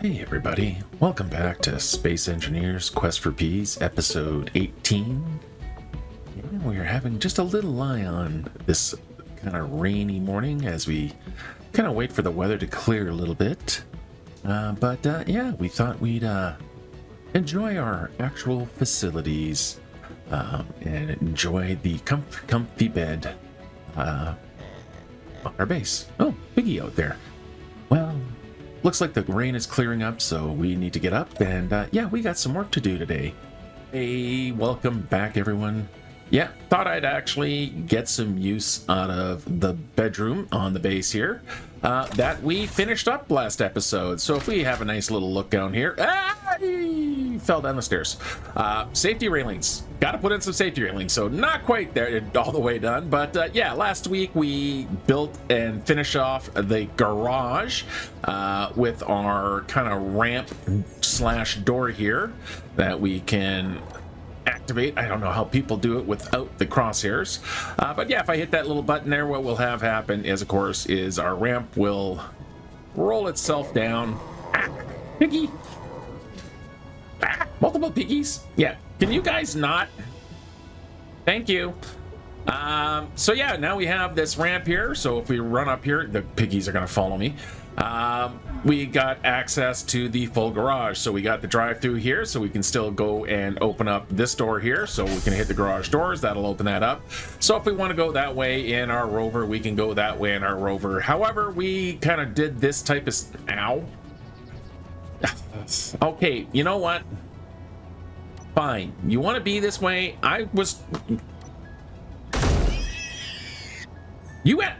Hey everybody, welcome back to Space Engineers Quest for Peace, episode 18. We're having just a little lie on this kind of rainy morning as we kind of wait for the weather to clear a little bit. Yeah, we thought we'd enjoy our actual facilities and enjoy the comfy bed on our base. Oh, Piggy out there. Well, looks like the rain is clearing up, so we need to get up, and yeah, we got some work to do today. Hey, welcome back, everyone. Yeah, thought I'd actually get some use out of the bedroom on the base here that we finished up last episode. So if we have a nice little look down here, he fell down the stairs. Safety railings, gotta put in some safety railings, so not quite there all the way done, but yeah, last week we built and finished off the garage with our kind of ramp slash door here that we can activate. I don't know how people do it without the crosshairs, but yeah, if I hit that little button there, what will have happen is, of course, is our ramp will roll itself down. Piggy! Multiple piggies? Yeah, can you guys not? Thank you. So yeah, now we have this ramp here, so if we run up here, the piggies are gonna follow me. We got access to the full garage, so we got the drive-through here, so we can still go and open up this door here, so we can hit the garage doors. That'll open that up. So if we want to go that way in our Rover, we can go that way in our Rover. However, we kind of did this type of ow. Okay, you know what? Fine. You want to be this way? I was. You went.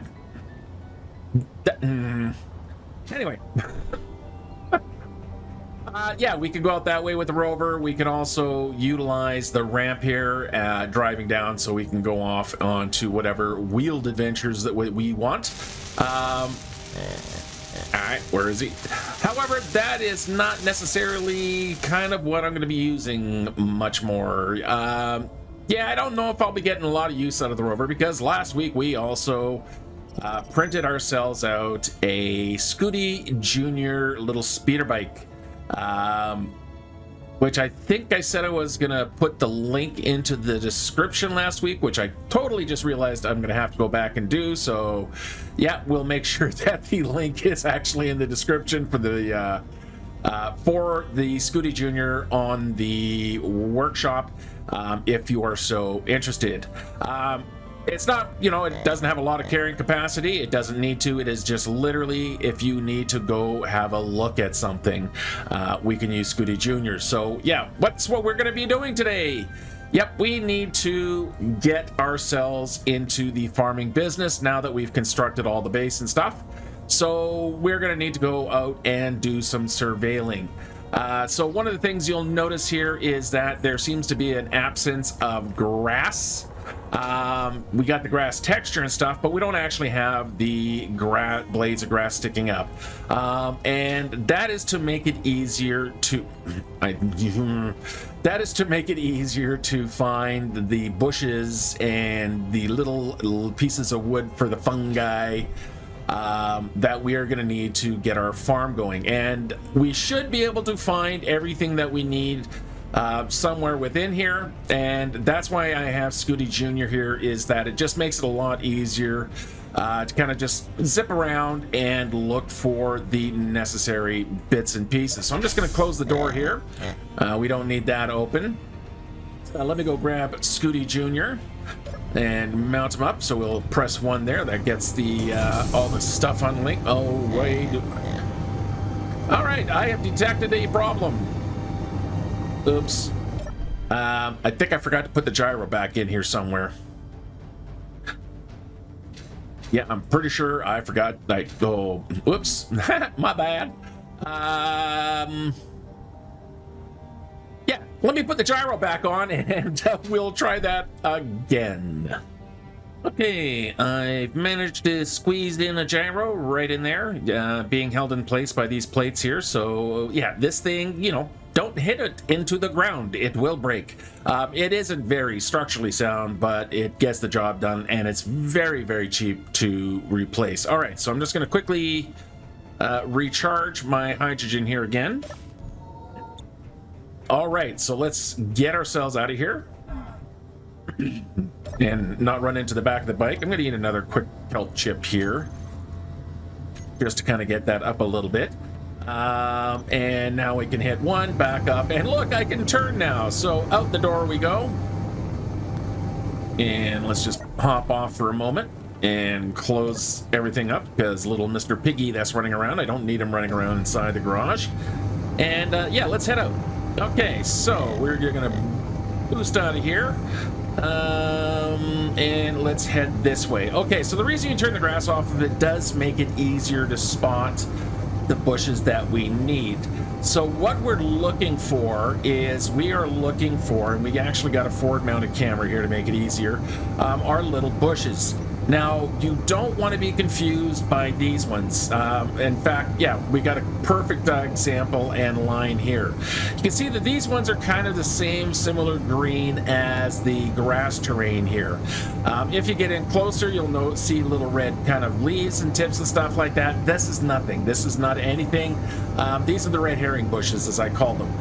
Anyway. Yeah, we could go out that way with the Rover. We can also utilize the ramp here driving down, so we can go off onto whatever wheeled adventures that we want. All right, where is he? However, that is not necessarily kind of what I'm going to be using much more. Yeah, I don't know if I'll be getting a lot of use out of the Rover, because last week we also printed ourselves out a Scooty Junior little speeder bike, which I think I said I was gonna put the link into the description last week, which I totally just realized I'm gonna have to go back and do. So yeah, we'll make sure that the link is actually in the description for the Scooty Junior on the workshop, if you are so interested. It's not, it doesn't have a lot of carrying capacity. It doesn't need to. It is just literally, if you need to go have a look at something, we can use Scooty Junior. So yeah, what's what we're going to be doing today? Yep, we need to get ourselves into the farming business now that we've constructed all the base and stuff. So we're going to need to go out and do some surveilling. So one of the things you'll notice here is that there seems to be an absence of grass. We got the grass texture and stuff, but we don't actually have the blades of grass sticking up, and that is to make it easier to find the bushes and the little pieces of wood for the fungi that we are going to need to get our farm going. And we should be able to find everything that we need somewhere within here, and that's why I have Scooty Junior here, is that it just makes it a lot easier to kind of just zip around and look for the necessary bits and pieces. So I'm just going to close the door here. We don't need that open. Let me go grab Scooty Junior and mount him up. So we'll press 1 there. That gets the all the stuff unlinked. Oh, wait. All right, I have detected a problem. Oops. I think I forgot to put the gyro back in here somewhere. Yeah, I'm pretty sure I forgot. Whoops. My bad. Yeah, let me put the gyro back on, and we'll try that again. Okay, I've managed to squeeze in a gyro right in there, being held in place by these plates here. So yeah, this thing, don't hit it into the ground. It will break. It isn't very structurally sound, but it gets the job done, and it's very, very cheap to replace. All right, so I'm just going to quickly recharge my hydrogen here again. All right, so let's get ourselves out of here and not run into the back of the bike. I'm going to eat another quick kelp chip here just to kind of get that up a little bit. And now we can hit one, back up, and look, I can turn now. So out the door we go. And let's just hop off for a moment and close everything up because little Mr. Piggy that's running around, I don't need him running around inside the garage. And yeah, let's head out. Okay, so we're gonna boost out of here. And let's head this way. Okay, so the reason you turn the grass off of it does make it easier to spot the bushes that we need. So what we're looking for is and we actually got a forward mounted camera here to make it easier, our little bushes. Now, you don't want to be confused by these ones. In fact, yeah, we got a perfect example and line here. You can see that these ones are kind of the same similar green as the grass terrain here. If you get in closer, you'll see little red kind of leaves and tips and stuff like that. This is nothing. This is not anything. These are the red herring bushes, as I call them.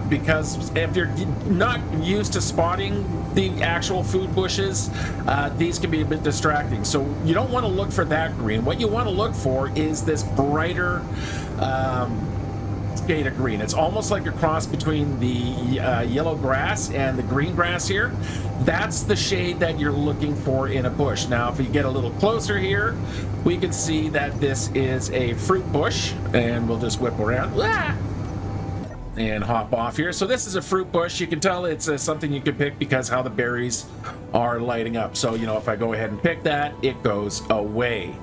Because if you're not used to spotting the actual food bushes, these can be a bit distracting. So you don't want to look for that green. What you want to look for is this brighter shade of green. It's almost like a cross between the yellow grass and the green grass here. That's the shade that you're looking for in a bush. Now, if we get a little closer here, we can see that this is a fruit bush, and we'll just whip around. And hop off here. So this is a fruit bush. You can tell it's something you could pick because how the berries are lighting up. So, you know, if I go ahead and pick that, it goes away.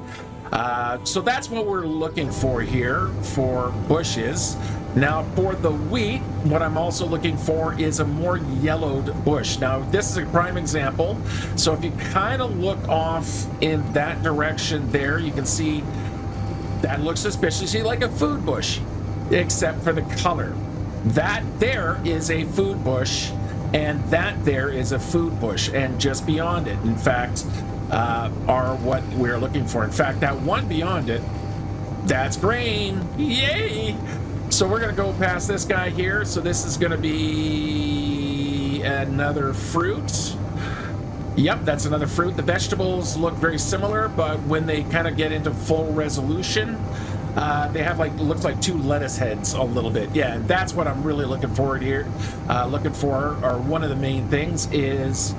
So that's what we're looking for here for bushes. Now for the wheat, what I'm also looking for is a more yellowed bush. Now this is a prime example. So if you kind of look off in that direction there, you can see that looks suspiciously like a food bush, except for the color. That there is a food bush, and that there is a food bush, and just beyond it, in fact, are what we're looking for. In fact, that one beyond it, that's grain. Yay! So we're going to go past this guy here. So this is going to be another fruit. Yep, that's another fruit. The vegetables look very similar, but when they kind of get into full resolution, they have looks like two lettuce heads a little bit. Yeah, and that's what I'm really looking forward here. Or one of the main things is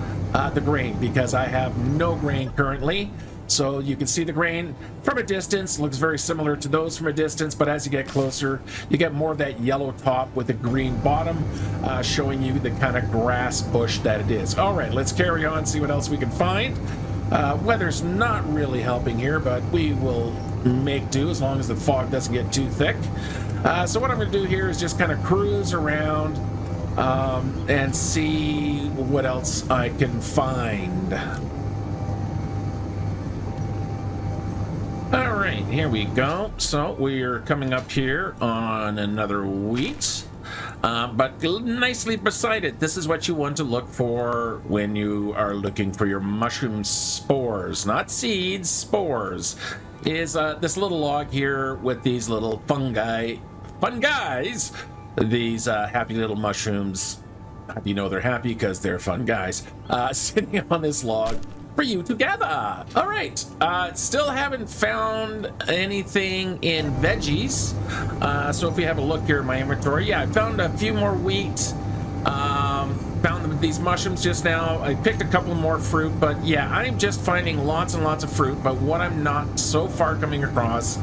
the grain, because I have no grain currently. So you can see the grain from a distance, looks very similar to those from a distance, but as you get closer, you get more of that yellow top with a green bottom, showing you the kind of grass bush that it is. All right, let's carry on, see what else we can find. Weather's not really helping here, but we will make do as long as the fog doesn't get too thick. So what I'm going to do here is just kind of cruise around and see what else I can find. All right, here we go. So we're coming up here on another wheat. But nicely beside it, this is what you want to look for when you are looking for your mushroom spores, not seeds, spores, is this little log here with these little fun guys, these happy little mushrooms. You know they're happy because they're fun guys, sitting on this log for you to gather. All right, still haven't found anything in veggies. So if we have a look here in my inventory, yeah, I found a few more wheat. Found these mushrooms just now. I picked a couple more fruit, but yeah, I'm just finding lots and lots of fruit. But what I'm not so far coming across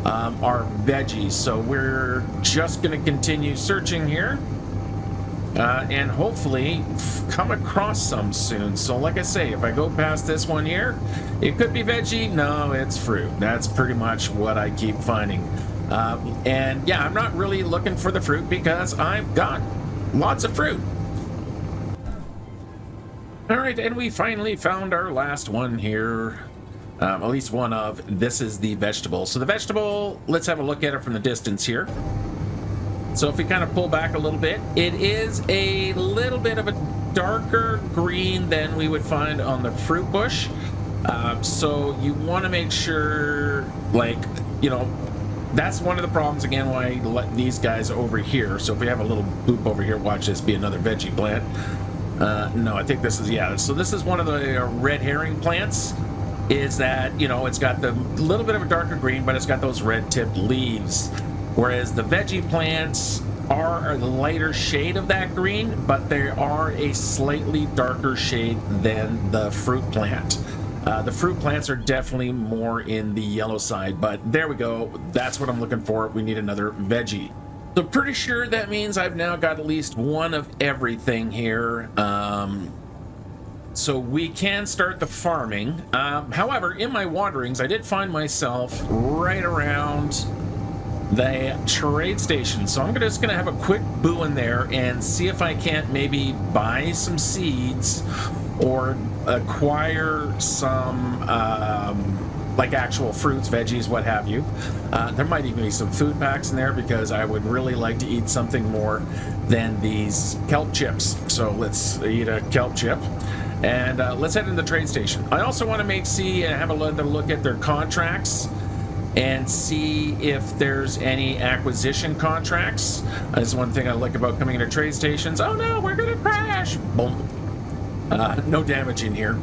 are veggies. So we're just going to continue searching here. And hopefully come across some soon. So like I say, if I go past this one here, it could be veggie. No, it's fruit. That's pretty much what I keep finding. And yeah, I'm not really looking for the fruit because I've got lots of fruit. All right, and we finally found our last one here. At least one of. This is the vegetable. So the vegetable, let's have a look at it from the distance here. So if we kind of pull back a little bit, it is a little bit of a darker green than we would find on the fruit bush. So you want to make sure, like, you know, that's one of the problems, again, why I let these guys over here. So if we have a little boop over here, watch this be another veggie plant. No, I think this is, yeah. So this is one of the red herring plants, is that, you know, it's got the little bit of a darker green, but it's got those red tipped leaves. Whereas the veggie plants are a lighter shade of that green, but they are a slightly darker shade than the fruit plant. The fruit plants are definitely more in the yellow side, but there we go. That's what I'm looking for. We need another veggie. So pretty sure that means I've now got at least one of everything here. So we can start the farming. However, in my wanderings, I did find myself right around the trade station. So I'm just gonna have a quick boo in there and see if I can't maybe buy some seeds or acquire some like actual fruits, veggies, what have you. There might even be some food packs in there because I would really like to eat something more than these kelp chips. So let's eat a kelp chip. And let's head into the trade station. I also want to have a look at their contracts and see if there's any acquisition contracts. That's one thing I like about coming into trade stations. Oh no, we're gonna crash! Boom. No damage in here.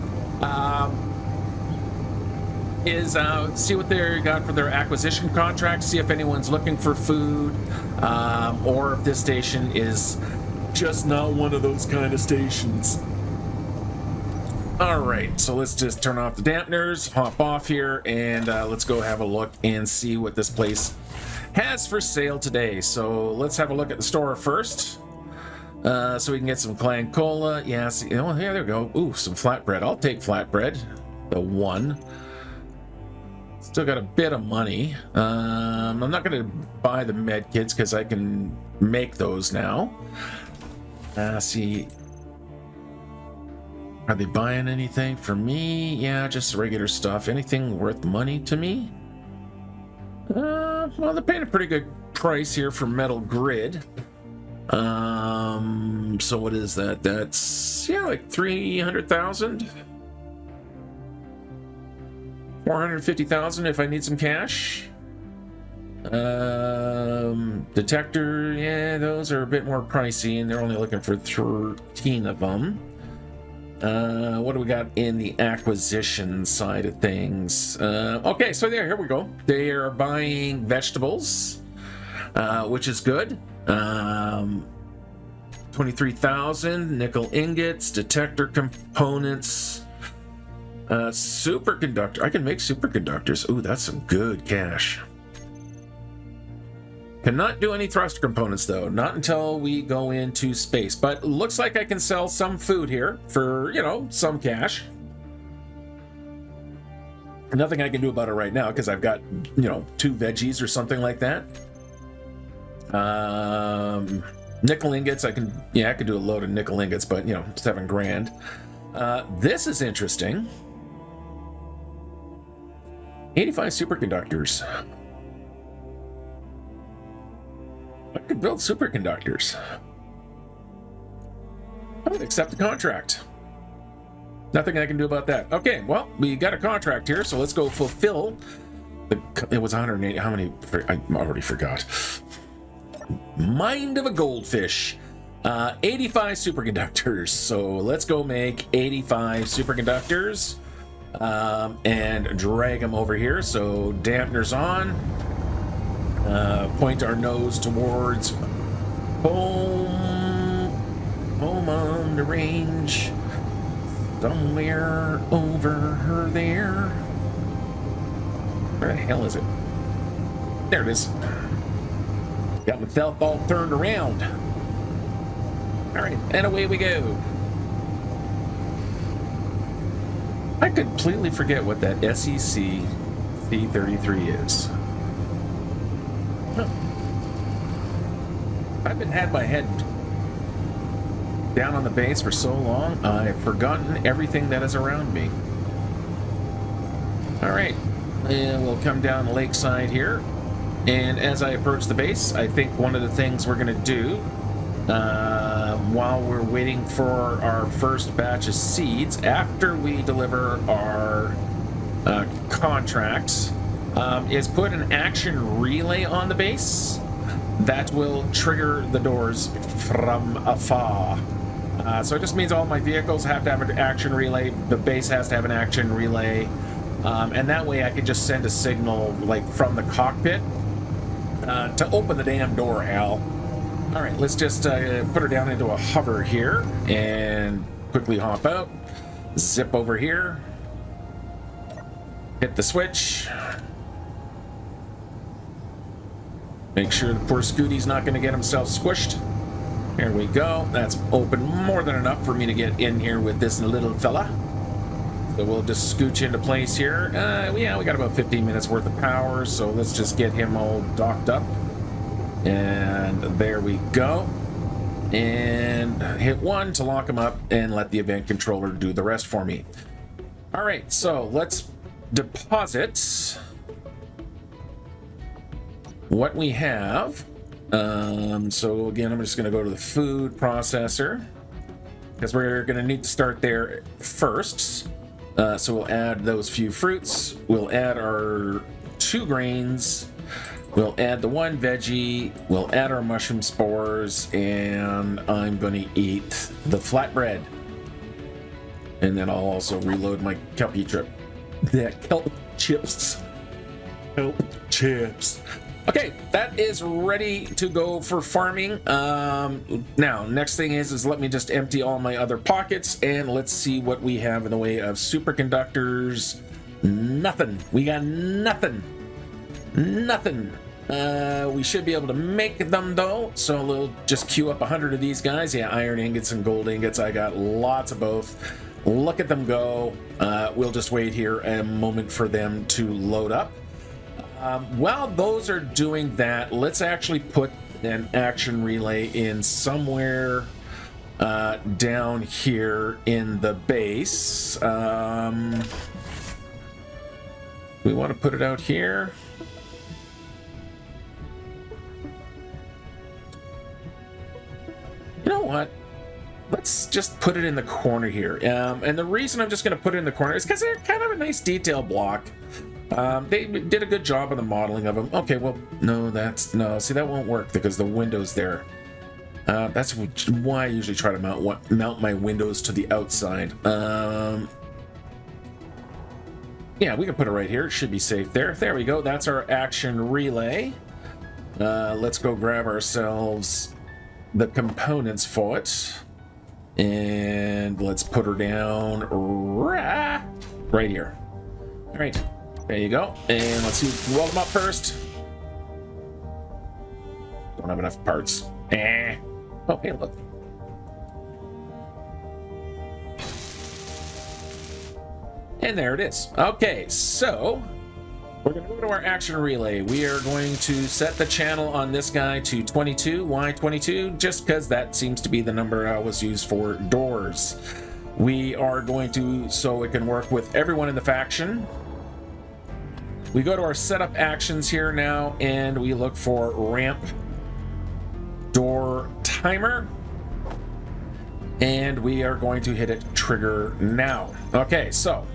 See what they got for their acquisition contracts, see if anyone's looking for food, or if this station is just not one of those kind of stations. All right, so let's just turn off the dampeners, hop off here, and let's go have a look and see what this place has for sale today. So let's have a look at the store first, so we can get some Clan Cola. Yeah, see, oh, yeah, there we go. Ooh, some flatbread. I'll take flatbread. The one. Still got a bit of money. I'm not going to buy the med kits because I can make those now. See. Are they buying anything for me? Yeah, just regular stuff. Anything worth money to me? Well, they're paying a pretty good price here for metal grid. So what is that? That's, yeah, like 300,000. 450,000 if I need some cash. Detector, yeah, those are a bit more pricey, and they're only looking for 13 of them. What do we got in the acquisition side of things? Okay, so here we go. They are buying vegetables, which is good. 23,000 nickel ingots, detector components, superconductor. I can make superconductors. Ooh, that's some good cash. Cannot do any thruster components though, not until we go into space, but looks like I can sell some food here for, you know, some cash. Nothing I can do about it right now because I've got, you know, 2 veggies or something like that. Nickel ingots, I could do a load of nickel ingots, but, you know, 7 grand. This is interesting. 85 superconductors. I could build superconductors. I would accept the contract. Nothing I can do about that. Okay, well, we got a contract here, so let's go fulfill. It was 180. How many? I already forgot. Mind of a goldfish. 85 superconductors. So let's go make 85 superconductors and drag them over here. So dampeners on. Point our nose towards home on the range, somewhere over there. Where the hell is it? There it is. Got myself all turned around. All right, and away we go. I completely forget what that SEC C33 is. I've had my head down on the base for so long, I've forgotten everything that is around me. All right, and we'll come down the lakeside here. And as I approach the base, I think one of the things we're going to do while we're waiting for our first batch of seeds, after we deliver our contracts, is put an action relay on the base that will trigger the doors from afar. So it just means all my vehicles have to have an action relay. The base has to have an action relay. And that way I can just send a signal like from the cockpit to open the damn door, Al. All right, let's just put her down into a hover here and quickly hop out. Zip over here. Hit the switch. Make sure the poor Scooty's not going to get himself squished. Here we go. That's open more than enough for me to get in here with this little fella. So we'll just scooch into place here. Yeah, we got about 15 minutes worth of power, so let's just get him all docked up. And there we go. And hit 1 to lock him up and let the event controller do the rest for me. All right, so let's deposit what we have. So again, I'm just going to go to the food processor because we're going to need to start there first. So we'll add those few fruits. We'll add our 2 grains. We'll add the 1 veggie. We'll add our mushroom spores, and I'm going to eat the flatbread. And then I'll also reload my kelp trip. Yeah, kelp chips. Kelp chips. Okay, that is ready to go for farming. Now, next thing is let me just empty all my other pockets, and let's see what we have in the way of superconductors. Nothing. We got nothing. Nothing. We should be able to make them, though, so we'll just queue up 100 of these guys. Yeah, iron ingots and gold ingots. I got lots of both. Look at them go. We'll just wait here a moment for them to load up. While those are doing that, let's actually put an action relay in somewhere down here in the base. We want to put it out here. You know what? Let's just put it in the corner here. And the reason I'm just going to put it in the corner is because they're kind of a nice detail block. They did a good job on the modeling of them. Okay, well, no, see, that won't work because the window's there. That's why I usually try to mount my windows to the outside. Yeah, we can put it right here. It should be safe there. There we go. That's our action relay. Let's go grab ourselves the components for it. And let's put her down right here. All right. There you go. And let's see, roll them up first. Don't have enough parts. Oh, hey, look. And there it is. Okay, so we're going to go to our action relay. We are going to set the channel on this guy to 22. Why 22? Just because that seems to be the number I always use for doors. We are going to, so it can work with everyone in the faction. We go to our setup actions here now, and we look for ramp door timer. And we are going to hit it trigger now. Okay, so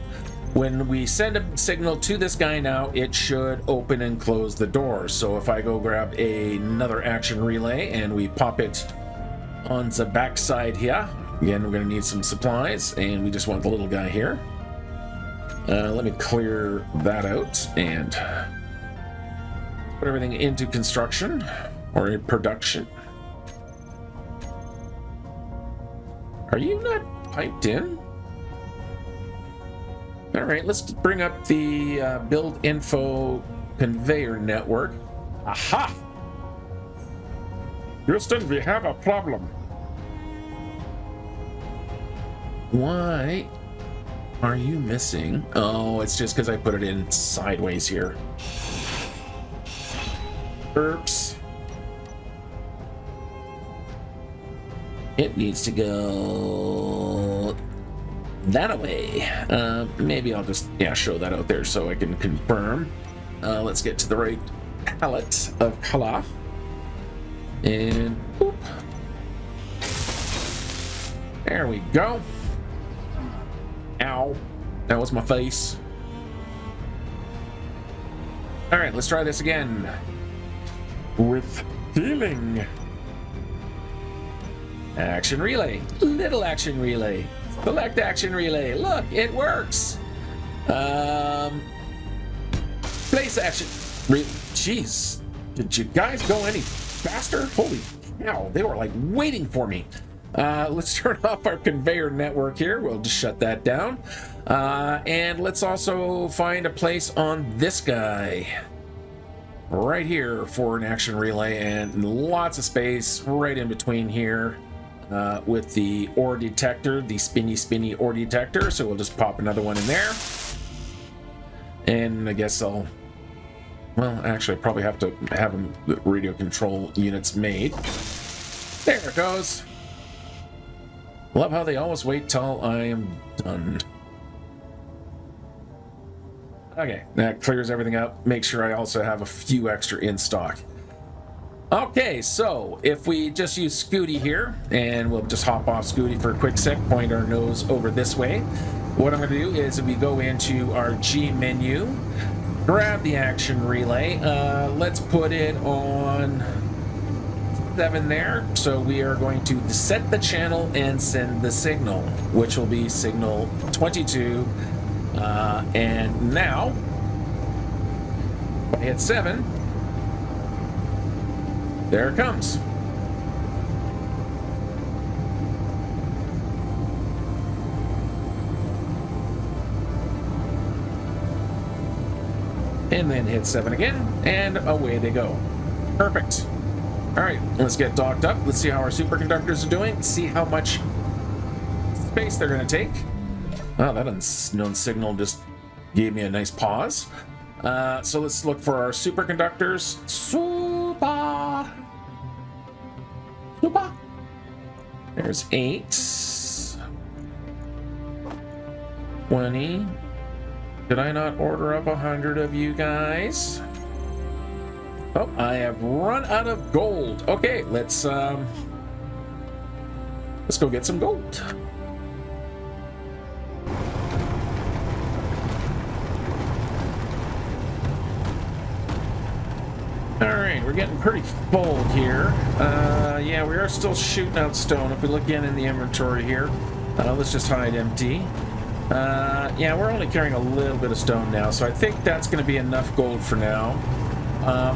when we send a signal to this guy now, it should open and close the door. So if I go grab another action relay and we pop it on the backside here, again, we're going to need some supplies, and we just want the little guy here. Let me clear that out and put everything into construction or in production. Are you not piped in? All right, let's bring up the build info conveyor network. Aha! Houston, we have a problem. Why are you missing? Oh, it's just because I put it in sideways here. Oops. It needs to go that way. Maybe I'll just, show that out there so I can confirm. Let's get to the right palette of color. And boop. There we go. Ow. That was my face. All right, let's try this again. With feeling. Action relay. Little action relay. Select action relay. Look, it works. Place action. Jeez. Did you guys go any faster? Holy cow. They were like waiting for me. Let's turn off our conveyor network here. We'll just shut that down. And let's also find a place on this guy. Right here for an action relay, and lots of space right in between here with the ore detector, the spinny ore detector. So we'll just pop another one in there. And I guess I'll... Well, actually, I probably have to have them radio control units made. There it goes. Love how they always wait till I am done. Okay, that clears everything up. Make sure I also have a few extra in stock. Okay, so if we just use Scooty here, and we'll just hop off Scooty for a quick sec, point our nose over this way. What I'm going to do is we go into our G menu, grab the action relay. Let's put it on 7 there. So we are going to set the channel and send the signal, which will be signal 22. And now, if I hit 7, there it comes. And then hit 7 again, and away they go. Perfect. All right, let's get docked up. Let's see how our superconductors are doing. See how much space they're going to take. Oh, that unknown signal just gave me a nice pause. So let's look for our superconductors. Super. There's 8. 20. Did I not order up 100 of you guys? Oh, I have run out of gold. Okay, let's go get some gold. Alright, we're getting pretty full here. Yeah, we are still shooting out stone. If we look in the inventory here, let's just hide empty. Yeah, we're only carrying a little bit of stone now, so I think that's going to be enough gold for now.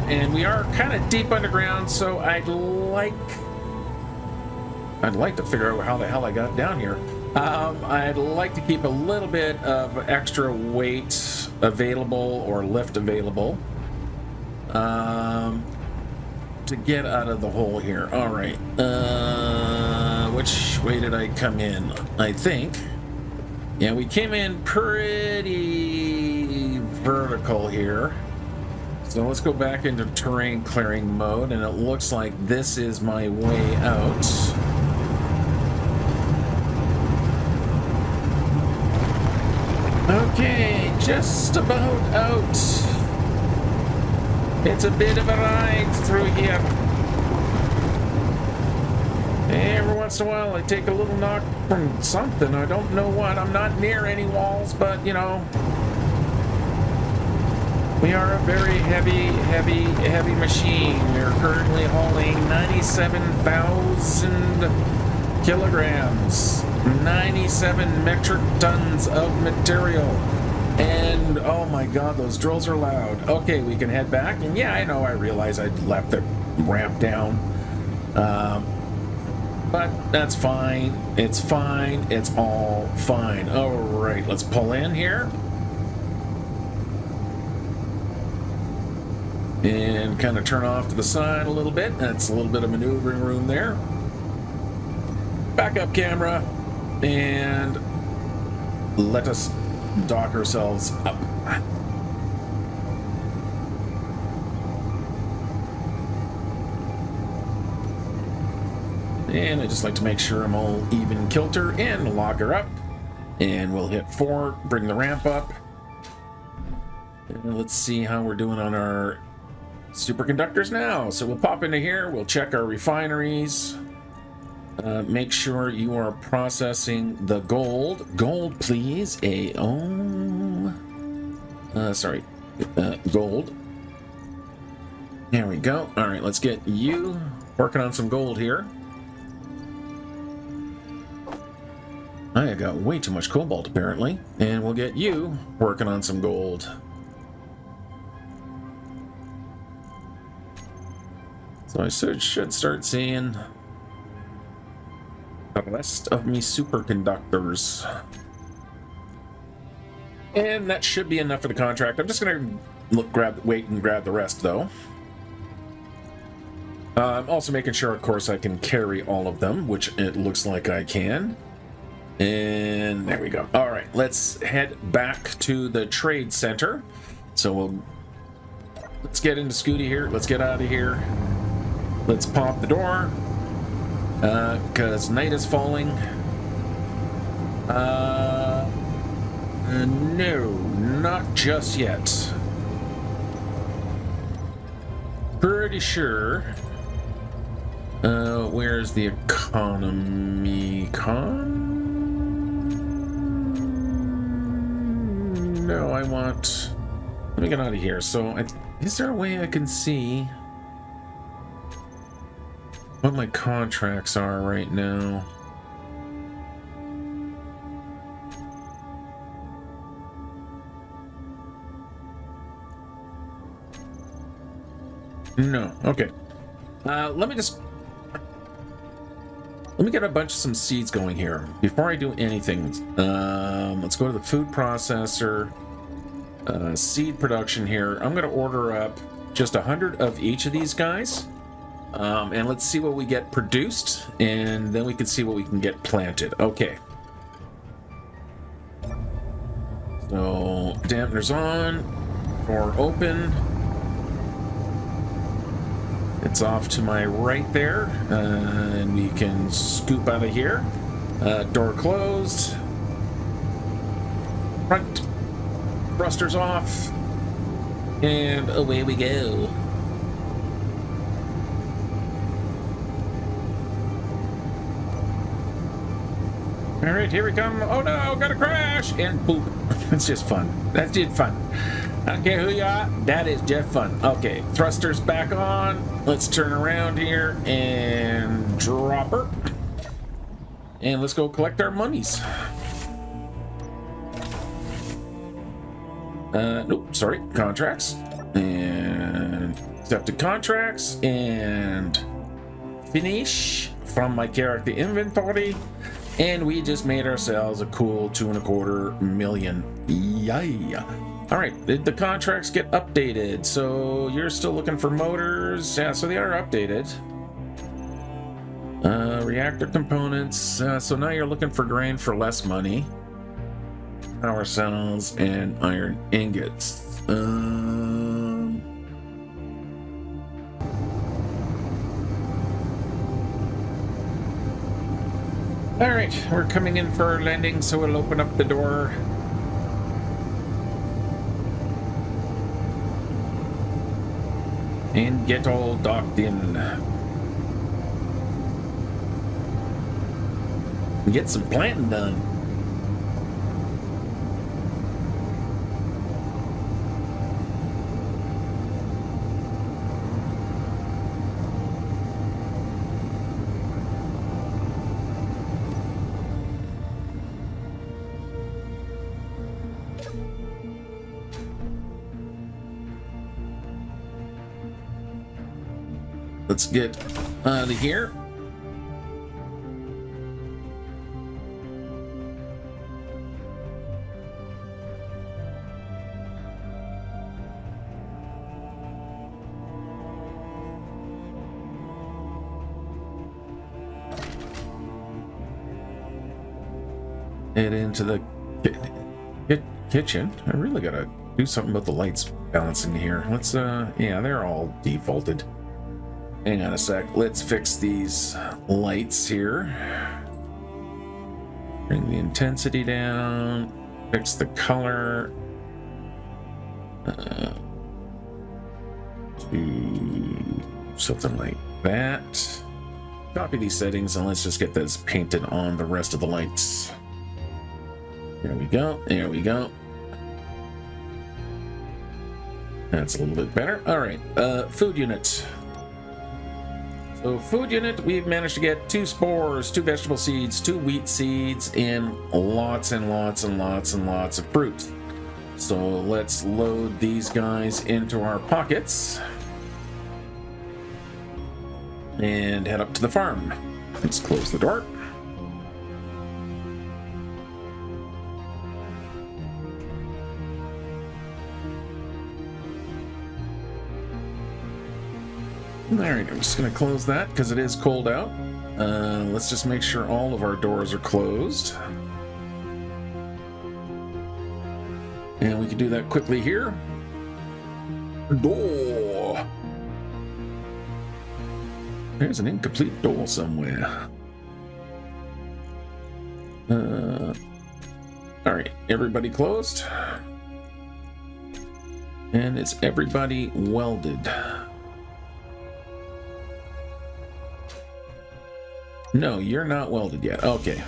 And we are kind of deep underground, so I'd like to figure out how the hell I got down here. I'd like to keep a little bit of extra weight available or lift available. To get out of the hole here. All right. Which way did I come in? I think. Yeah, we came in pretty vertical here. So let's go back into terrain clearing mode, and it looks like this is my way out. Okay, just about out. It's a bit of a ride through here. Every once in a while I take a little knock from something. I don't know what. I'm not near any walls, but you know. We are a very heavy machine. We're currently hauling 97,000 kilograms. 97 metric tons of material. And oh my god, those drills are loud. Okay, we can head back. And yeah, I know, I realize I left the ramp down. But that's fine. It's fine. It's all fine. All right, let's pull in here. And kind of turn off to the side a little bit. That's a little bit of maneuvering room there. Backup camera. And let us dock ourselves up. And I just like to make sure I'm all even kilter and lock her up. And we'll hit 4, bring the ramp up. And let's see how we're doing on our superconductors now. So we'll pop into here, we'll check our refineries. Make sure you are processing the gold. Gold, please. Gold. There we go. All right, let's get you working on some gold here. I got way too much cobalt, apparently. And we'll get you working on some gold. So I should start seeing the rest of me superconductors. And that should be enough for the contract. I'm just going to wait and grab the rest, though. I'm also making sure, of course, I can carry all of them, which it looks like I can. And there we go. All right, let's head back to the trade center. So let's get into Scooty here. Let's get out of here. Let's pop the door, because night is falling. No, not just yet. Pretty sure. Where's the economy No, I want... Let me get out of here. So, is there a way I can see what my contracts are right now? No. Okay. Let me get a bunch of some seeds going here before I do anything. Let's go to the food processor, seed production here. I'm going to order up just 100 of each of these guys, and let's see what we get produced, and then we can see what we can get planted. Okay. So dampeners on, door open. It's off to my right there, and we can scoop out of here. Door closed. Front thrusters off, and away we go. All right, here we come. Oh no, got to crash, and boop. It's just fun. That's just fun. I don't care who you are, that is just fun. Okay, thrusters back on. Let's turn around here and drop her. And let's go collect our monies. Nope, sorry, contracts. And accepted contracts and finish from my character inventory. And we just made ourselves a cool 2.25 million. Yay! All right, did the contracts get updated? So you're still looking for motors? Yeah, so they are updated. Reactor components. So now you're looking for grain for less money. Power cells and iron ingots. All right, we're coming in for our landing, so we'll open up the door. And get all docked in. Get some planting done. Let's get out of here. Head into the kitchen. I really gotta do something about the lights balancing here. Let's yeah, they're all defaulted. Hang on a sec. Let's fix these lights here. Bring the intensity down. Fix the color. To something like that. Copy these settings and let's just get this painted on the rest of the lights. There we go. There we go. That's a little bit better. All right, food unit. So food unit, we've managed to get 2 spores, 2 vegetable seeds, 2 wheat seeds, and lots and lots and lots and lots of fruit. So let's load these guys into our pockets and head up to the farm. Let's close the door. Alright, I'm just going to close that because it is cold out. Let's just make sure all of our doors are closed. And we can do that quickly here. Door! There's an incomplete door somewhere. Alright, everybody closed. And is everybody welded? No, you're not welded yet. Okay.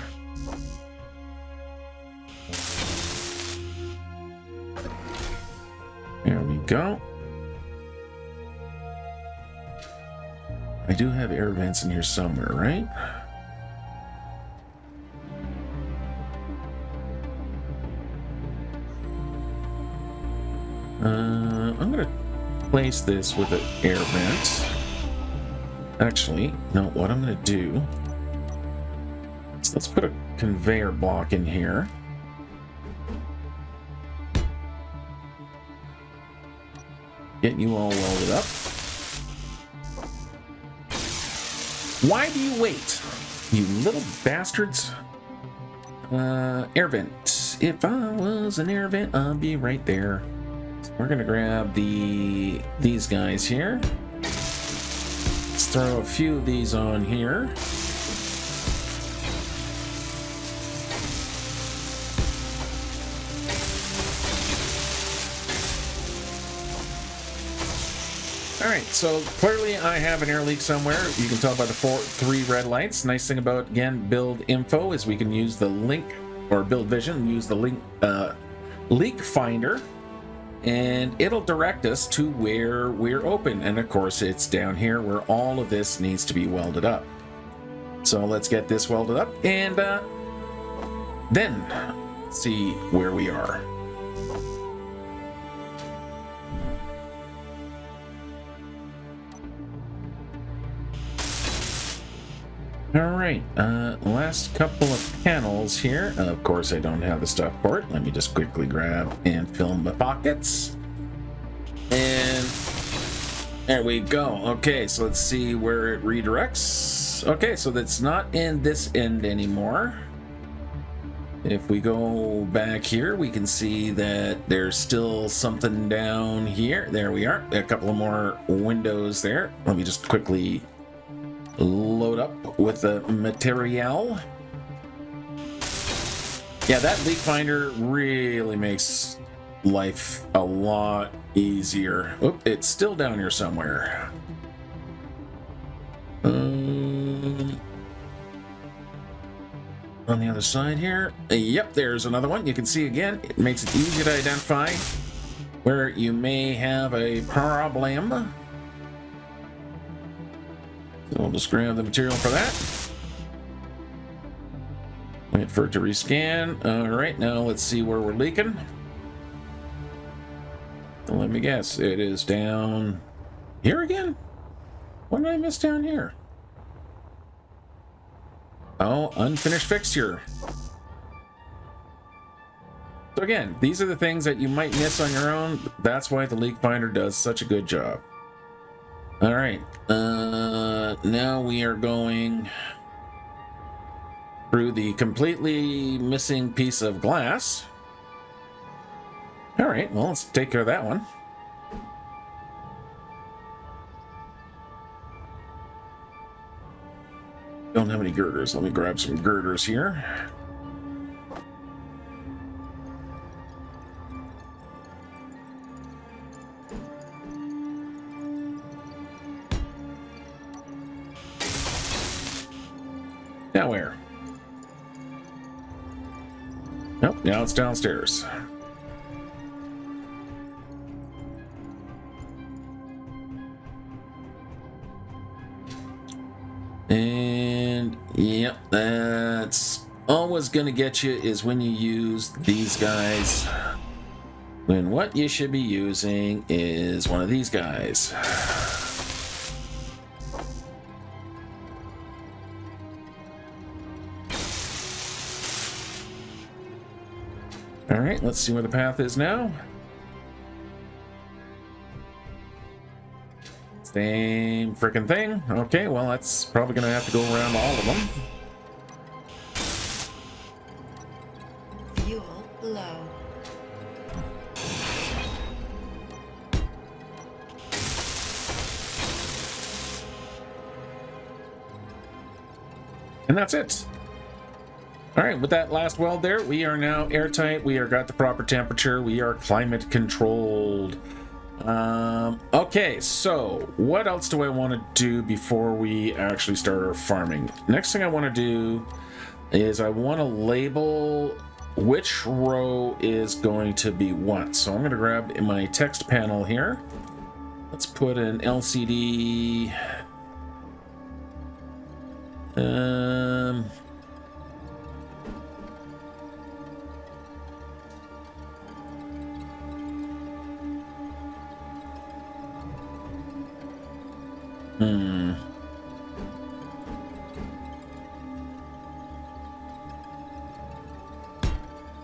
There we go. I do have air vents in here somewhere, right? I'm gonna place this with an air vent. Actually, no, what I'm gonna do is let's put a conveyor block in here. Get you all welded up. Why do you wait, you little bastards? Air vent. If I was an air vent, I'd be right there. So we're gonna grab these guys here. Let's throw a few of these on here. Alright, so clearly I have an air leak somewhere. You can tell by the 3 red lights. Nice thing about, again, build info is we can use the link, or build vision, use the link leak finder, and it'll direct us to where we're open. And of course, it's down here where all of this needs to be welded up. So let's get this welded up and then see where we are. Alright, last couple of panels here. Of course, I don't have the stuff for it. Let me just quickly grab and fill my pockets. And there we go. Okay, so let's see where it redirects. Okay, so that's not in this end anymore. If we go back here, we can see that there's still something down here. There we are. A couple of more windows there. Let me just quickly load up with the material. Yeah, that leak finder really makes life a lot easier. Oop, it's still down here somewhere. On the other side here. Yep, there's another one. You can see again, it makes it easy to identify where you may have a problem. So we'll just grab the material for that. Wait for it to rescan. Alright, now let's see where we're leaking. Let me guess, it is down here again? What did I miss down here? Oh, unfinished fixture. So again, these are the things that you might miss on your own. That's why the leak finder does such a good job. Alright, now we are going through the completely missing piece of glass. Alright, well, let's take care of that one. Don't have any girders. Let me grab some girders here. Now where? Nope, now it's downstairs. always gonna get you is when you use these guys, when what you should be using is one of these guys. All right, let's see where the path is now. Same freaking thing. Okay, well, that's probably gonna have to go around all of them. Fuel low. And that's it. All right, with that last weld there, we are now airtight. We are got the proper temperature. We are climate controlled. Okay, so what else do I want to do before we actually start our farming? Next thing I want to do is I want to label which row is going to be what. So I'm going to grab in my text panel here. Let's put an LCD.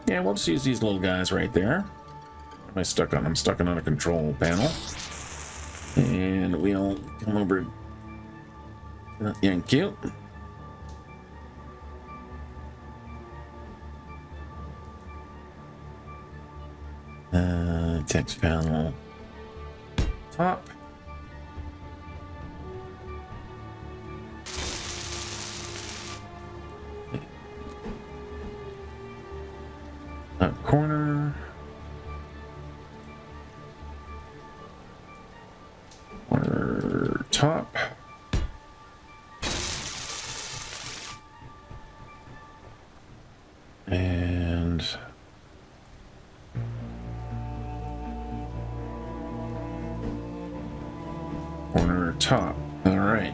Yeah, we'll just use these little guys right there. Am I stuck on? I'm stuck on a control panel. And we'll come over. Thank you. Text panel. Top. Corner. Corner top. And corner top. All right.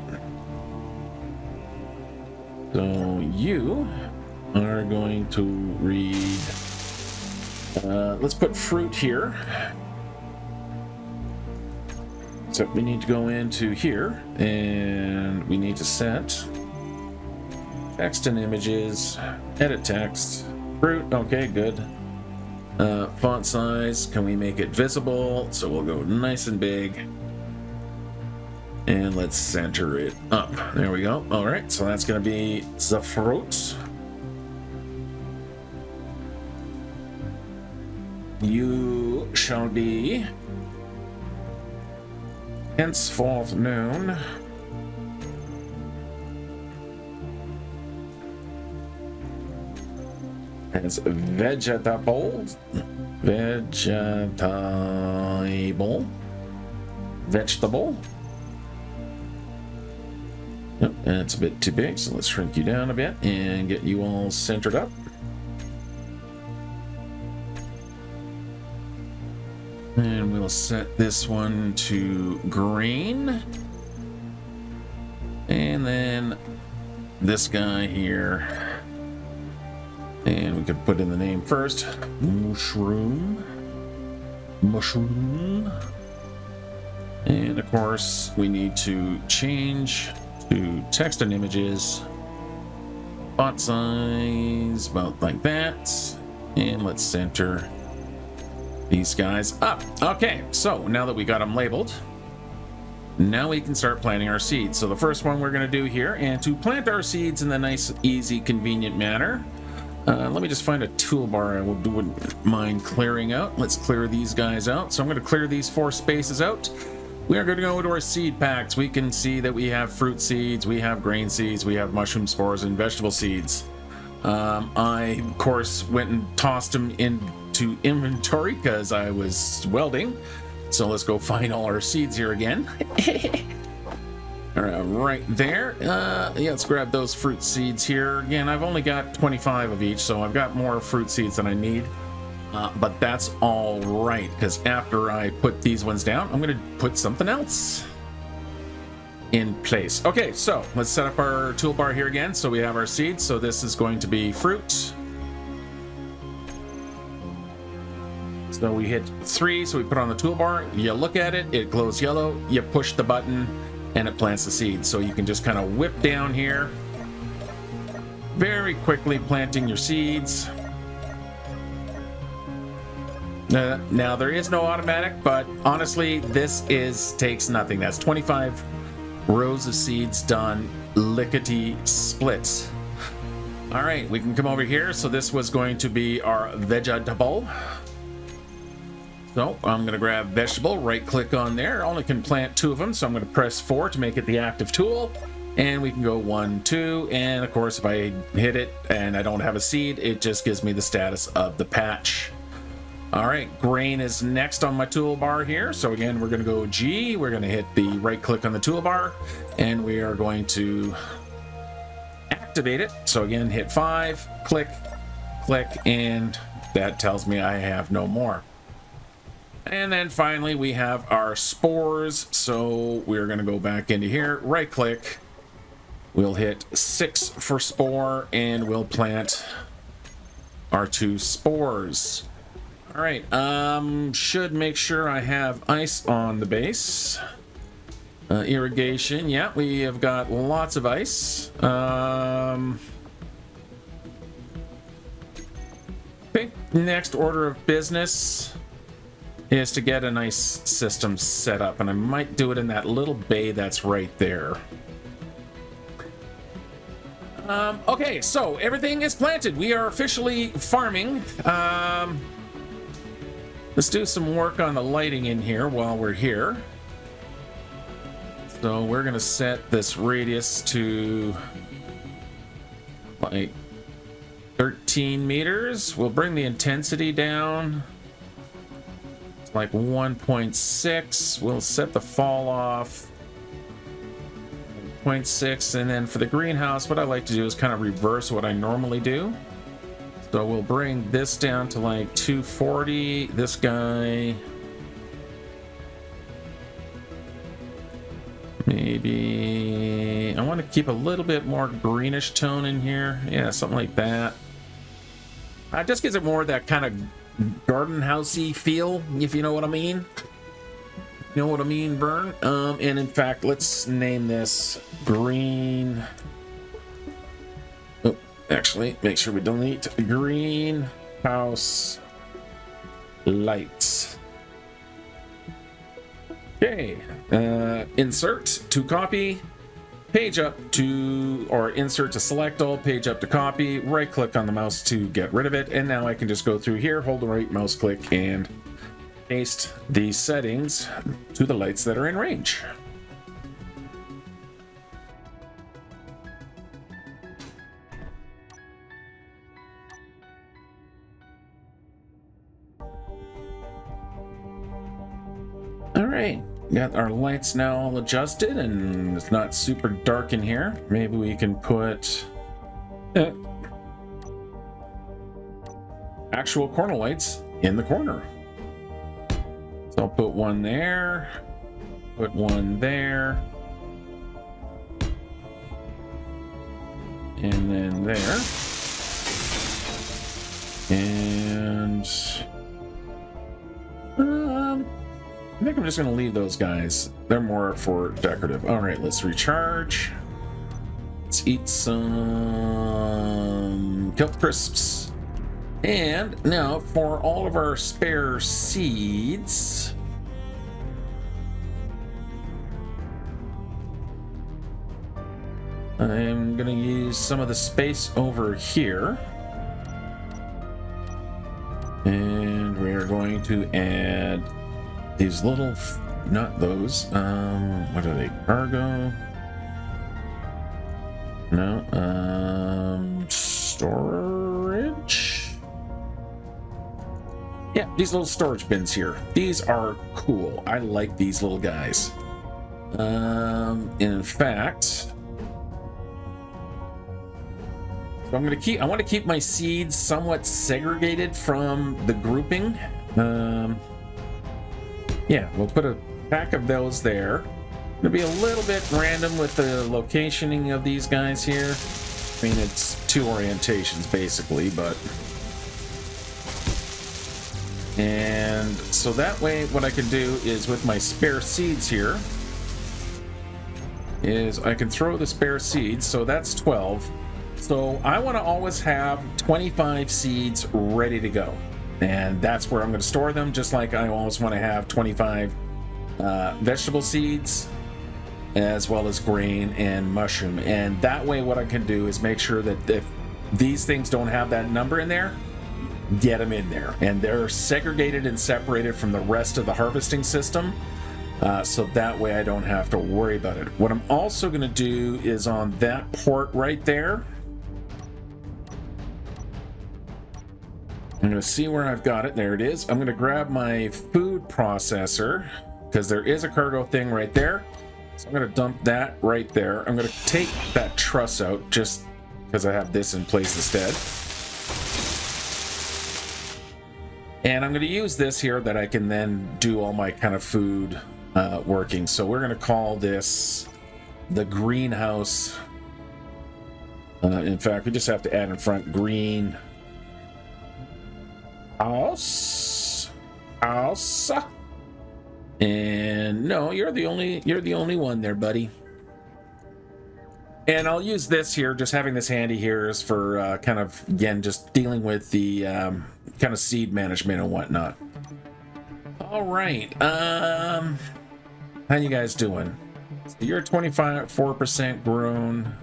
So you are going to read. Let's put fruit here. So we need to go into here and we need to set text and images, edit text, fruit. Okay, good. Font size, can we make it visible? So we'll go nice and big. And let's center it up. There we go. All right, so that's going to be the fruit. You shall be henceforth known as vegetable. Yep, that's a bit too big, so let's shrink you down a bit and get you all centered up. And we'll set this one to green. And then this guy here. And we could put in the name first. Mushroom. Mushroom. And of course, we need to change to text and images. Font size, about like that. And let's center these guys up. Okay, so now that we got them labeled, now we can start planting our seeds. So the first one we're going to do here, and to plant our seeds in the nice, easy, convenient manner, let me just find a toolbar I wouldn't mind clearing out. Let's clear these guys out. So I'm going to clear these 4 spaces out. We are going to go into our seed packs. We can see that we have fruit seeds, we have grain seeds, we have mushroom spores, and vegetable seeds. I, of course, went and tossed them into inventory because I was welding. So let's go find all our seeds here again. All right, right there. Yeah, let's grab those fruit seeds here. Again, I've only got 25 of each, so I've got more fruit seeds than I need. But that's all right, because after I put these ones down, I'm going to put something else. in place. Okay, so let's set up our toolbar here again. So we have our seeds. So this is going to be fruit. So we hit 3, so we put it on the toolbar. You look at it, it glows yellow. You push the button, and it plants the seed. So you can just kind of whip down here, very quickly planting your seeds. Now there is no automatic, but honestly, this takes nothing. That's 25 rows of seeds done, lickety splits. All right, we can come over here. So this was going to be our vegetable. So I'm going to grab vegetable, right click on there. I only can plant 2 of them, so I'm going to press 4 to make it the active tool. And we can go 1, 2, and of course if I hit it and I don't have a seed, it just gives me the status of the patch. All right, grain is next on my toolbar here. So again, we're going to go G, we're going to hit the right click on the toolbar, and we are going to activate it. So again, hit 5, click, click, and that tells me I have no more. And then finally we have our spores. So we're going to go back into here, right click, we'll hit 6 for spore, and we'll plant our 2 spores. All right, should make sure I have ice on the base. Irrigation, yeah, we have got lots of ice. Okay, next order of business is to get a nice system set up, and I might do it in that little bay that's right there. Okay, so everything is planted. We are officially farming. Let's do some work on the lighting in here while we're here. So we're gonna set this radius to like 13 meters. We'll bring the intensity down like 1.6. We'll set the fall off 0.6, and then for the greenhouse, what I like to do is kind of reverse what I normally do. So we'll bring this down to like 240. This guy maybe I want to keep a little bit more greenish tone in here. Yeah, something like that. Just gives it more of that kind of garden housey feel, if you know what I mean. You know what I mean, Vern? And in fact, let's name this green. Oh, actually, make sure we delete greenhouse lights. Okay, insert to copy, page up to, or insert to select all, page up to copy, right click on the mouse to get rid of it, and now I can just go through here, hold the right mouse click, and paste these settings to the lights that are in range. All right, got our lights now all adjusted, and it's not super dark in here. Maybe we can put actual corner lights in the corner. So I'll put one there, put one there, and then there, and I think I'm just going to leave those guys. They're more for decorative. All right, let's recharge. Let's eat some kelp crisps. And now for all of our spare seeds, I'm going to use some of the space over here. And we are going to add these little, not those, what are they, cargo? No, storage? Yeah, these little storage bins here. These are cool. I like these little guys. In fact, so I want to keep my seeds somewhat segregated from the grouping. Yeah, we'll put a pack of those there. Gonna be a little bit random with the locationing of these guys here. I mean, it's 2 orientations basically, but... And so that way, what I can do is with my spare seeds here, is I can throw the spare seeds, so that's 12. So I want to always have 25 seeds ready to go. And that's where I'm going to store them, just like I always want to have 25 vegetable seeds, as well as grain and mushroom. And that way what I can do is make sure that if these things don't have that number in there, get them in there. And they're segregated and separated from the rest of the harvesting system. So that way I don't have to worry about it. What I'm also going to do is on that port right there, I'm going to see where I've got it. There it is. I'm going to grab my food processor because there is a cargo thing right there. So I'm going to dump that right there. I'm going to take that truss out just because I have this in place instead. And I'm going to use this here that I can then do all my kind of food working. So we're going to call this the greenhouse. In fact, we just have to add in front green house. And no, you're the only one there, buddy. And I'll use this here, just having this handy here is for kind of, again, just dealing with the kind of seed management and whatnot. All right. How you guys doing? So you're 24% grown.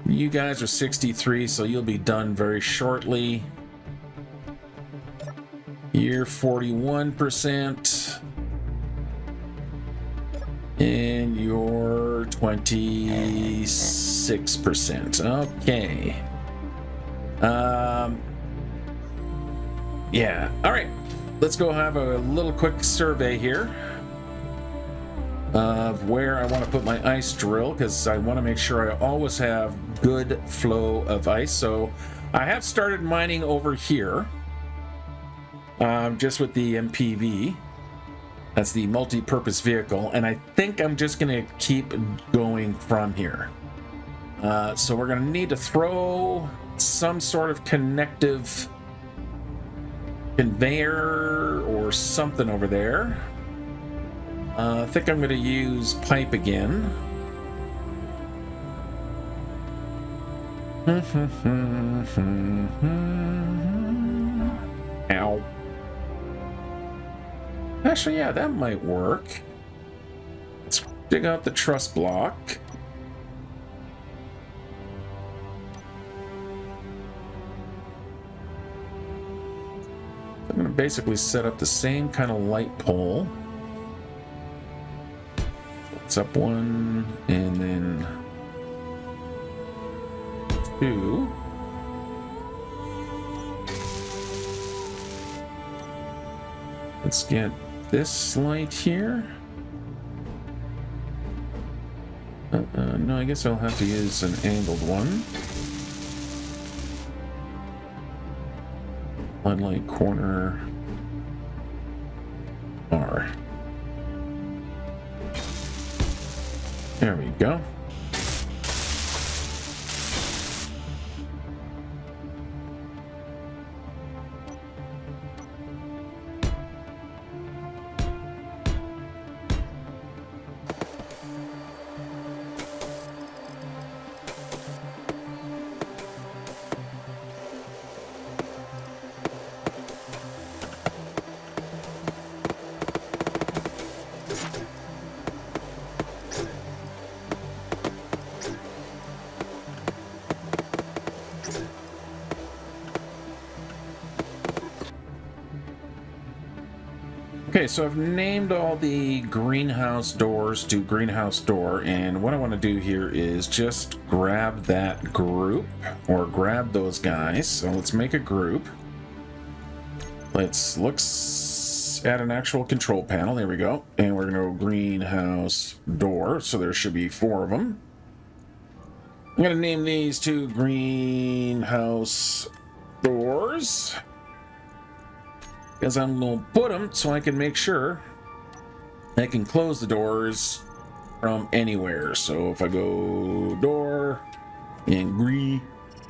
You guys are 63, so you'll be done very shortly. You're 41%. And you're 26%. Okay. Yeah. All right. Let's go have a little quick survey here of where I want to put my ice drill, because I want to make sure I always have good flow of ice. So I have started mining over here, just with the MPV. That's the multi-purpose vehicle, and I think I'm just going to keep going from here. So we're going to need to throw some sort of connective conveyor or something over there. I think I'm going to use pipe again. Ow. Actually, yeah, that might work. Let's dig out the truss block. I'm going to basically set up the same kind of light pole. It's up 1, and then 2. Let's get this light here. No, I guess I'll have to use an angled one. Floodlight corner R. There we go. Okay, so I've named all the greenhouse doors to greenhouse door, and what I want to do here is just grab that group, or grab those guys. So let's make a group. Let's look at an actual control panel. There we go. And we're going to go greenhouse door, so there should be 4 of them. I'm going to name these 2 greenhouse doors, because I'm going to put them so I can make sure I can close the doors from anywhere. So if I go door and green,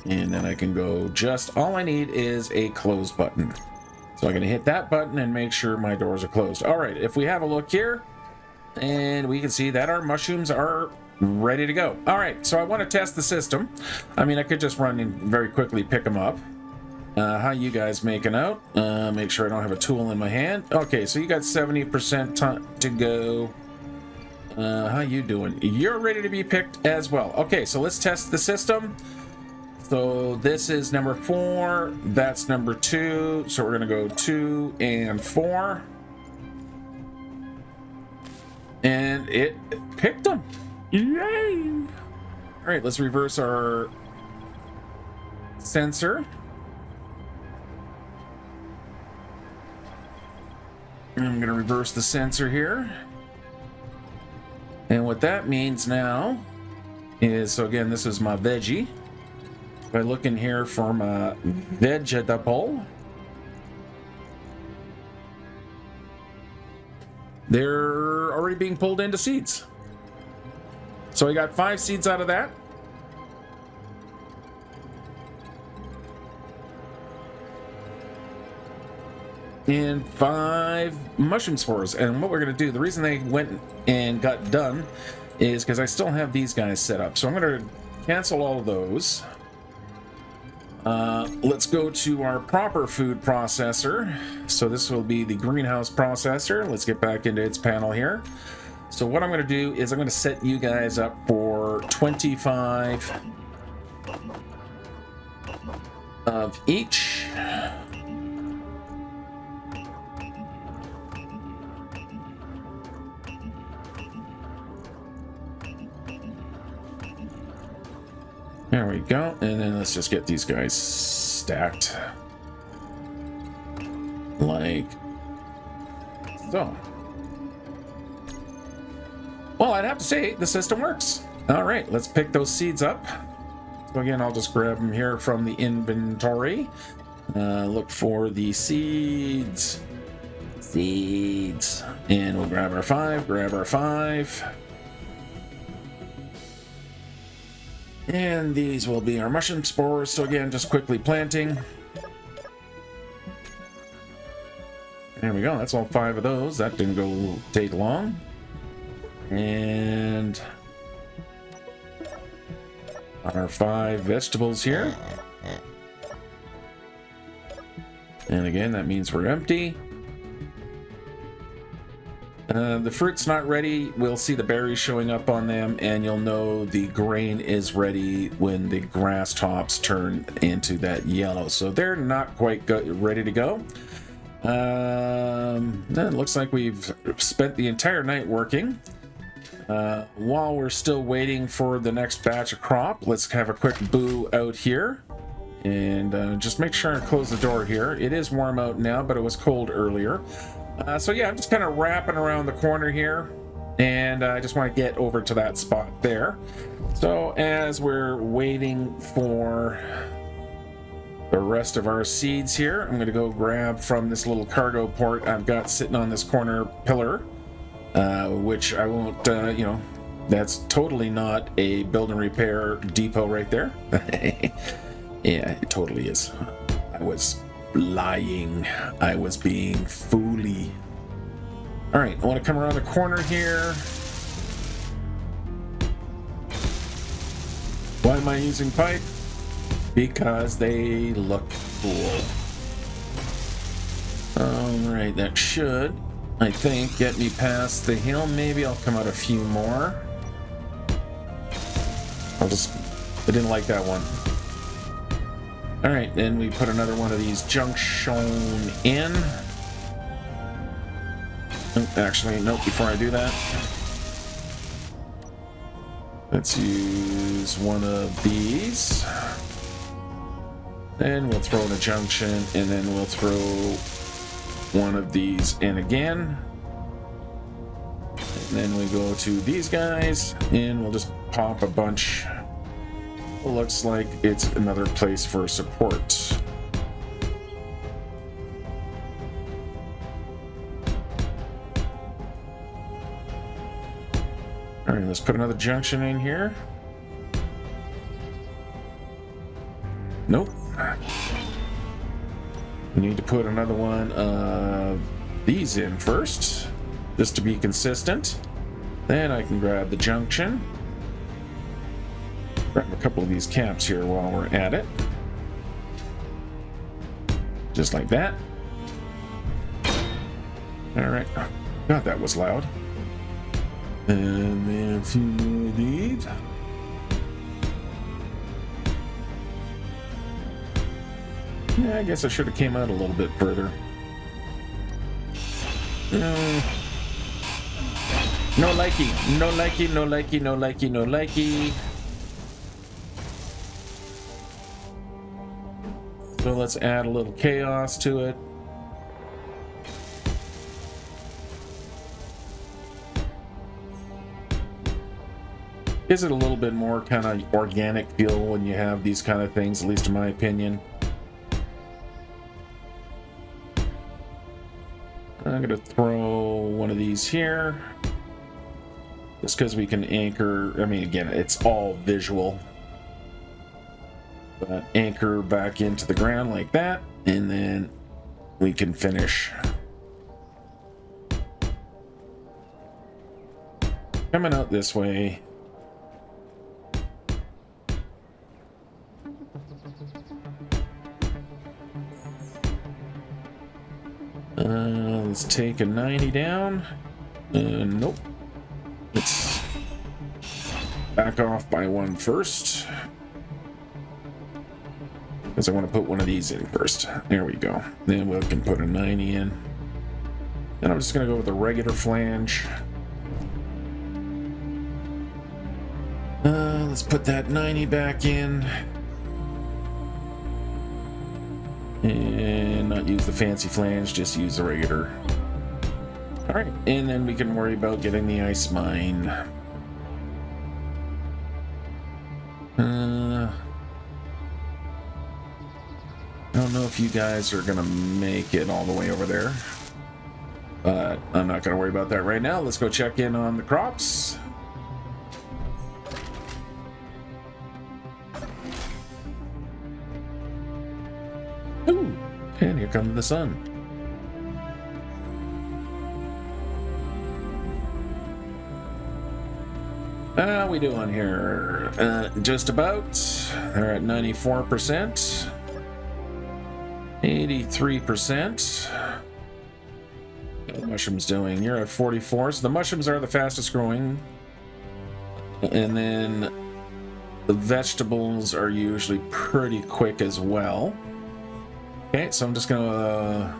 and then I can go just, all I need is a close button. So I'm going to hit that button and make sure my doors are closed. All right, if we have a look here, and we can see that our mushrooms are ready to go. All right, so I want to test the system. I mean, I could just run and very quickly pick them up. How you guys making out? Make sure I don't have a tool in my hand. Okay, so you got 70% time to go. How you doing? You're ready to be picked as well. Okay, so let's test the system. So this is number 4. That's number 2. So we're gonna go 2 and 4. And it picked them. Yay! All right, let's reverse our sensor. I'm going to reverse the sensor here. And what that means now is, so again, this is my veggie. If I look in here for my vegetable, they're already being pulled into seeds. So I got 5 seeds out of that. And 5 mushroom spores. And what we're going to do, the reason they went and got done is because I still have these guys set up. So I'm going to cancel all of those. Let's go to our proper food processor. So this will be the greenhouse processor. Let's get back into its panel here. So what I'm going to do is I'm going to set you guys up for 25 of each. There we go. And then let's just get these guys stacked like so. Well, I'd have to say the system works. All right, let's pick those seeds up. So again, I'll just grab them here from the inventory. Look for the seeds. Seeds. And we'll grab our 5, grab our 5. And these will be our mushroom spores. So again, just quickly planting. There we go. That's all 5 of those. That didn't take long. And our 5 vegetables here. And again, that means we're empty. The fruit's not ready. We'll see the berries showing up on them, and you'll know the grain is ready when the grass tops turn into that yellow. So they're not quite ready to go. It looks like we've spent the entire night working. While we're still waiting for the next batch of crop, let's have a quick boo out here. And just make sure I close the door here. It is warm out now, but it was cold earlier. So yeah, I'm just kind of wrapping around the corner here, and I just want to get over to that spot there. So as we're waiting for the rest of our seeds here, I'm going to go grab from this little cargo port I've got sitting on this corner pillar, which I won't, that's totally not a build and repair depot right there. Yeah, it totally is. I was lying. I was being fooly. All right, I want to come around the corner here. Why am I using pipe? Because they look cool. All right, that should, I think, get me past the hill. Maybe I'll come out a few more. I didn't like that one. All right, then we put another one of these junction in. Actually, nope, before I do that, let's use one of these. Then we'll throw in a junction, and then we'll throw one of these in again. And then we go to these guys, and we'll just pop a bunch. Looks like it's another place for support. All right, let's put another junction in here. Nope. We need to put another one of these in first, just to be consistent. Then I can grab the junction. Grab a couple of these caps here while we're at it. Just like that. Alright. God, that was loud. And then a few more of these. Yeah, I guess I should have came out a little bit further. No likey, no likey, no likey, no likey, no likey. So let's add a little chaos to it. Gives it a little bit more kind of organic feel when you have these kind of things, at least in my opinion. I'm gonna throw one of these here. Just because we can anchor, I mean, again, it's all visual. But anchor back into the ground like that, and then we can finish. Coming out this way. Let's take a 90 down. Nope. Let's back off by one first. Because I want to put one of these in first. There we go. Then we can put a 90 in. Then I'm just going to go with a regular flange. Let's put that 90 back in. And not use the fancy flange, just use the regular. Alright, and then we can worry about getting the ice mine. I don't know if you guys are gonna make it all the way over there, but I'm not gonna worry about that right now. Let's go check in on the crops. Ooh, and here comes the sun. How we doing here? Just about. They're at 94%. 83%. What are the mushrooms doing? You're at 44. So the mushrooms are the fastest growing. And then the vegetables are usually pretty quick as well. Okay, so I'm just gonna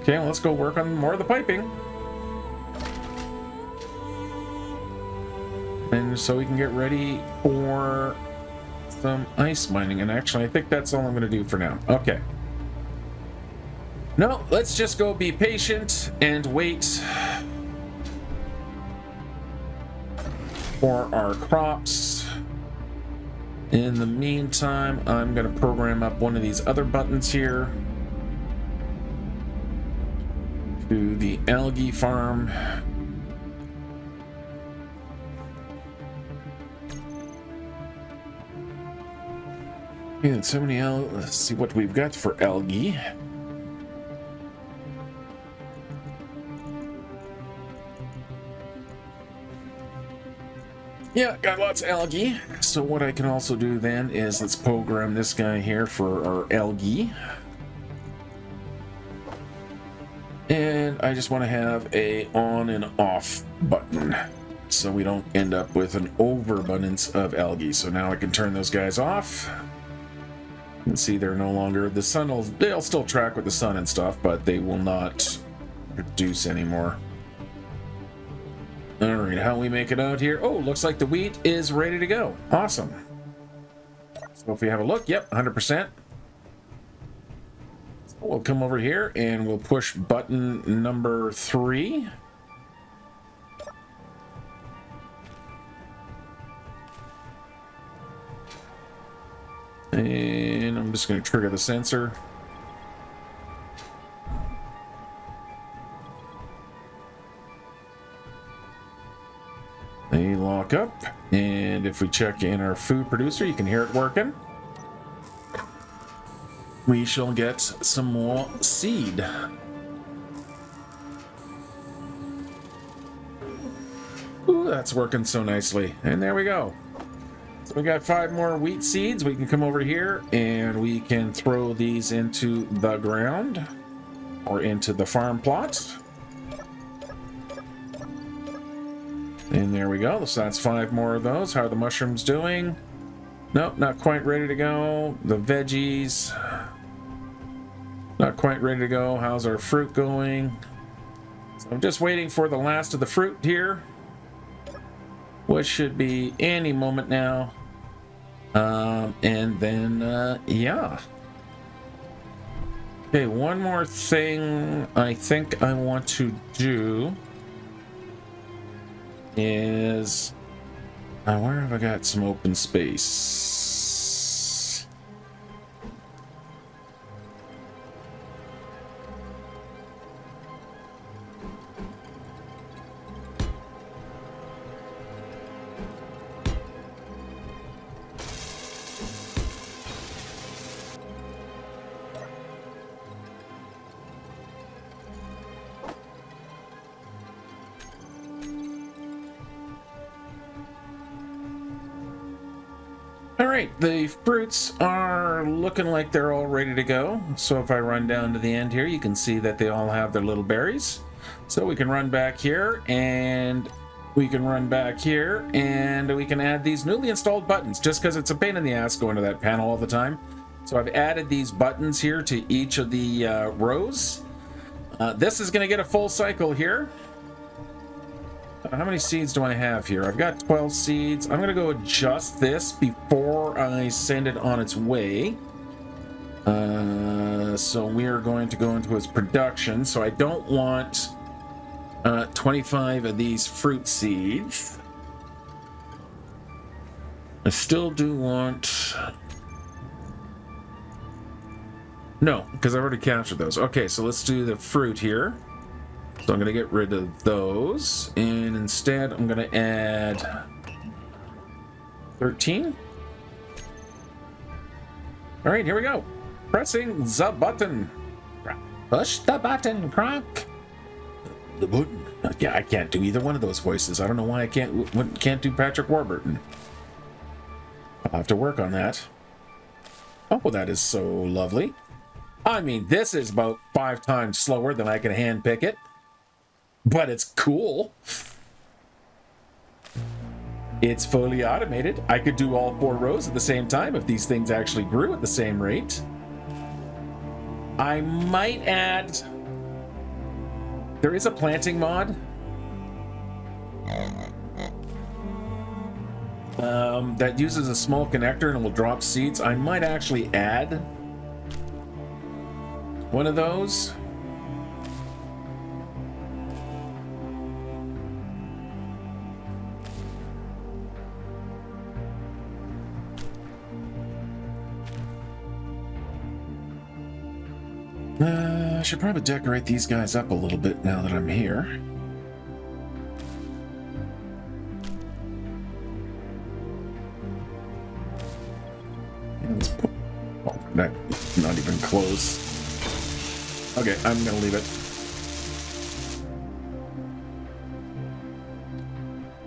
okay, well, let's go work on more of the piping. And so we can get ready for some ice mining. And actually, I think that's all I'm going to do for now. Okay. No, let's just go be patient and wait for our crops. In the meantime, I'm going to program up one of these other buttons here to the algae farm. Yeah, so many let's see what we've got for algae. Yeah, got lots of algae. So what I can also do then is let's program this guy here for our algae. And I just want to have a on and off button so we don't end up with an overabundance of algae. So now I can turn those guys off. You can see they're no longer, the sun will, they'll still track with the sun and stuff, but they will not produce anymore. All right, how we make it out here? Oh, looks like the wheat is ready to go. Awesome. So if we have a look, yep, 100%. So we'll come over here and we'll push button number 3. And I'm just going to trigger the sensor. And if we check in our food producer, you can hear it working. We shall get some more seed. Ooh, that's working so nicely. And there we go. So we got 5 more wheat seeds. We can come over here and we can throw these into the ground or into the farm plot. And there we go. So that's 5 more of those. How are the mushrooms doing? Nope, not quite ready to go. The veggies, not quite ready to go. How's our fruit going? So I'm just waiting for the last of the fruit here, which should be any moment now. And then, yeah. Okay, one more thing I think I want to do is... where have I got some open space? All right, the fruits are looking like they're all ready to go. So if I run down to the end here, you can see that they all have their little berries. So we can run back here and we can run back here and we can add these newly installed buttons just because it's a pain in the ass going to that panel all the time. So I've added these buttons here to each of the rows. This is going to get a full cycle here. How many seeds do I have here? I've got 12 seeds. I'm going to go adjust this before I send it on its way. So we are going to go into its production. So I don't want 25 of these fruit seeds. I still do want... No, because I already captured those. Okay, so let's do the fruit here. So I'm going to get rid of those, and instead I'm going to add 13. All right, here we go. Pressing the button. Push the button, Kronk. The button. Yeah, I can't do either one of those voices. I don't know why I can't do Patrick Warburton. I'll have to work on that. Oh, well, that is so lovely. I mean, this is about 5 times slower than I can handpick it. But it's cool. It's fully automated. I could do all 4 rows at the same time if these things actually grew at the same rate. I might add... There is a planting mod. That uses a small connector and will drop seeds. I might actually add one of those. I should probably decorate these guys up a little bit now that I'm here. Oh, not even close. Okay, I'm gonna leave it.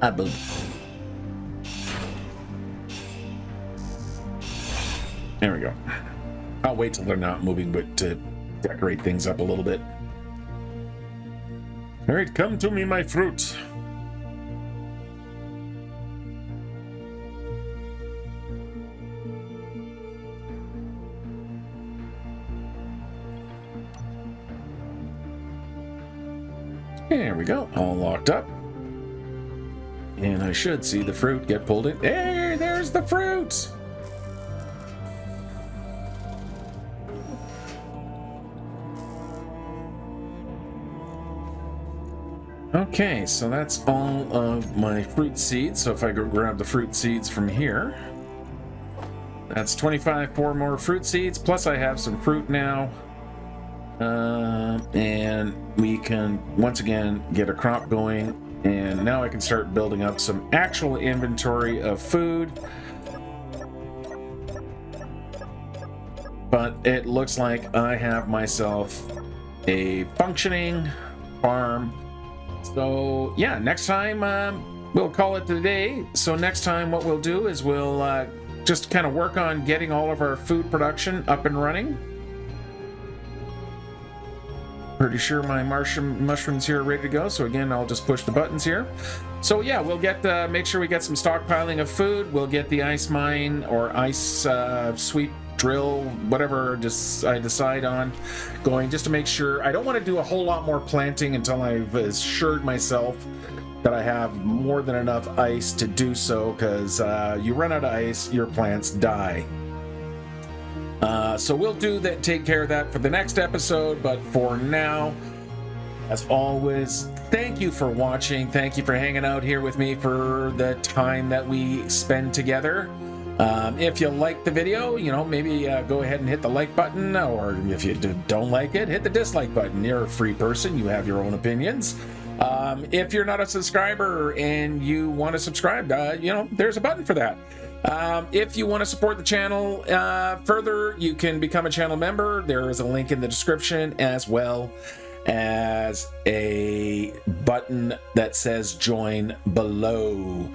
I believe. There we go. I'll wait till they're not moving, but to decorate things up a little bit. All right, come to me, my fruit. There we go, all locked up. And I should see the fruit get pulled in. Hey, there's the fruit! Okay, so that's all of my fruit seeds. So if I go grab the fruit seeds from here, that's 25 4 more fruit seeds, plus I have some fruit now. And we can once again get a crop going And now I can start building up some actual inventory of food. But it looks like I have myself a functioning farm. So yeah, next time we'll call it a day. So next time what we'll do is we'll just kind of work on getting all of our food production up and running. Pretty sure my mushrooms here are ready to go. So again, I'll just push the buttons here. So yeah, we'll get make sure we get some stockpiling of food. We'll get the ice mine or ice sweep drill, whatever I decide on going, just to make sure. I don't want to do a whole lot more planting until I've assured myself that I have more than enough ice to do so, because you run out of ice, your plants die. So we'll take care of that for the next episode, but for now, as always, thank you for watching. Thank you for hanging out here with me for the time that we spend together. If you like the video, maybe go ahead and hit the like button, or if you don't like it, hit the dislike button. You're a free person. You have your own opinions. If you're not a subscriber and you want to subscribe, there's a button for that. If you want to support the channel further, you can become a channel member. There is a link in the description, as well as a button that says join below.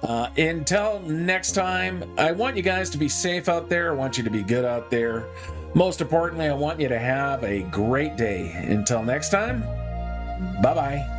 Until next time, I want you guys to be safe out there. I want you to be good out there. Most importantly, I want you to have a great day. Until next time, bye-bye.